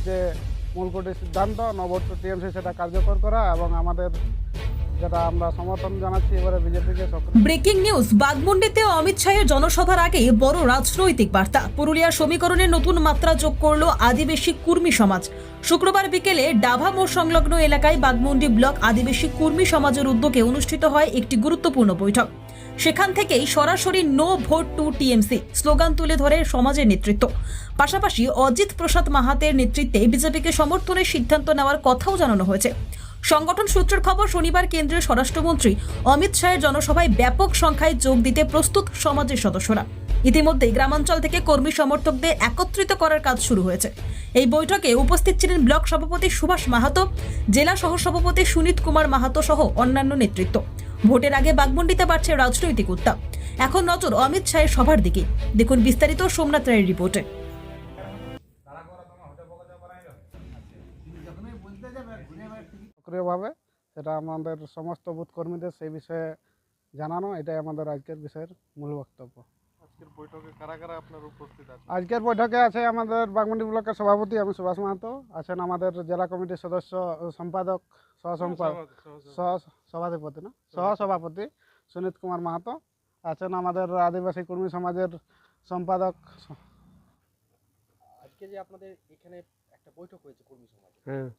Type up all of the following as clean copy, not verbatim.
যে মূলকটি সিদ্ধান্ত নবট্ট টিএমসি সেটা কার্যকর করা এবং আমাদের যেটা আমরা সমর্থন জানাচ্ছি এবারে বিজেপিকে সক্রিয়। ব্রেকিং নিউজ, বাগমুন্ডিতে অমিত শাহের জনসভার আগে বড় রাজনৈতিক বার্তা। পুরুলিয়ার সমীকরণে নতুন মাত্রা যোগ করল আদিবাসী কুর্মী সমাজ। শুক্রবার বিকেলে ডাভা মোড় সংলগ্ন এলাকায় বাগমুন্ডি ব্লক আদিবাসী কুর্মী সমাজের উদ্যোগে অনুষ্ঠিত হয় একটি গুরুত্বপূর্ণ বৈঠক। সেখান থেকেই সরাসরি no vote to TMC slogan তুলে ধরে সমাজের নেতৃত্ব। পাশাপাশি অজিত প্রসাদ মাহাতের নেতৃত্বে বিজেপিকে সমর্থনের সিদ্ধান্ত নেওয়ার কথাও জানানো হয়েছে। সংগঠন সূত্রের খবর, শনিবার কেন্দ্রীয় স্বরাষ্ট্রমন্ত্রী অমিত শাহের জনসভায় ব্যাপক সংখ্যায় যোগ দিতে প্রস্তুত সমাজের সদস্যরা। ইতিমধ্যেই গ্রামাঞ্চল থেকে কর্মী সমর্থকদের একত্রিত করার কাজ শুরু হয়েছে। এই বৈঠকে উপস্থিত ছিলেন ব্লক সভাপতি সুভাষ মাহাতো, জেলা সহসভাপতি সুনীত কুমার মাহাতো সহ অন্যান্য নেতৃত্ব। ভোটের আগে বাগমুন্ডিতে বাড়ছে রাজনৈতিক উত্তাপ। এখন নজর অমিত শাহের সভার দিকে। দেখুন বিস্তারিত সোমনাথ রায়ের রিপোর্টে। সক্রিয়ভাবে সেটা আমাদের সমস্ত বুথ কর্মীদের সেই বিষয়ে জানানো, এটাই আমাদের আজকের বিষয়ের মূল বক্তব্য। আজকের বৈঠকে কারা কারা আপনার উপস্থিত আছে? আজকের বৈঠকে আছে আমাদের বাগমুন্ডি ব্লকের সভাপতি আমি সুভাষ মাহাতো, আছেন আমাদের জেলা কমিটির সদস্য সম্পাদক সভাধিপতি না সহসভাপতি সুনীত কুমার মাহাতো, আছেন আমাদের আদিবাসী কর্মী সমাজের সম্পাদক। আজকে যে আপনাদের এখানে একটা বৈঠক হয়েছে কর্মী সমাজে, হ্যাঁ,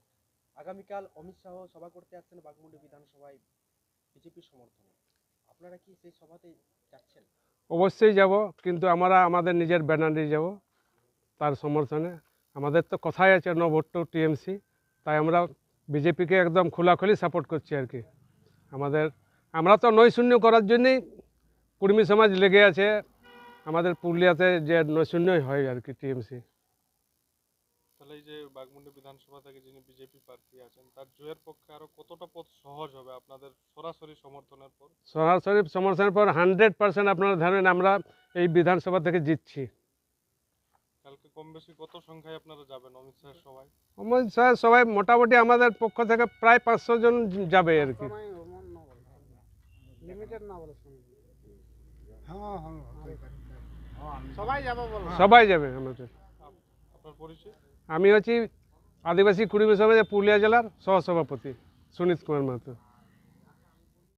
আগামীকাল অমিত শাহ সভা করতে আসছেন বাগমুন্ডি বিধানসভায় বিজেপির সমর্থনে, আপনারা কি সেই সভাতে যাচ্ছেন? অবশ্যই যাব, কিন্তু আমরা আমাদের নিজের ব্যানার নিয়ে যাব তার সমর্থনে। আমাদের তো কথাই আছে নো ভোট টু টিএমসি, তাই আমরা বিজেপিকে একদম খোলাখুলি সাপোর্ট করছি আর কি। আমরা তো নৈশূন্য করার জন্যই কর্মী সমাজ লেগে আছে। আমাদের পুরুলিয়াতে যে নৈশূন্যই হয় আর কি টিএমসি। তাহলে এই যে বাগমুন্ডি বিধানসভা থেকে যিনি বিজেপি প্রার্থী আছেন তার জয়ের পক্ষে আরো কতটা পথ সহজ হবে আপনাদের সরাসরি সমর্থনের পর? সরাসরি সমর্থনের পর 100% আপনারা ধরেন আমরা এই বিধানসভা থেকে জিতছি। কালকে কম বেশি কত সংখ্যায় আপনারা যাবেন অমিত শাহের সভায়? অমিত শাহ সবাই মোটামুটি আমাদের পক্ষ থেকে প্রায় 500 জন যাবে আর কি। সবাই যাবে আমাদের। আপনার পরিচয়? আমি হচ্ছি আদিবাসী কুর্মী সমাজের পুরুলিয়া জেলার সহসভাপতি সুনীত কুমার মাহাতো।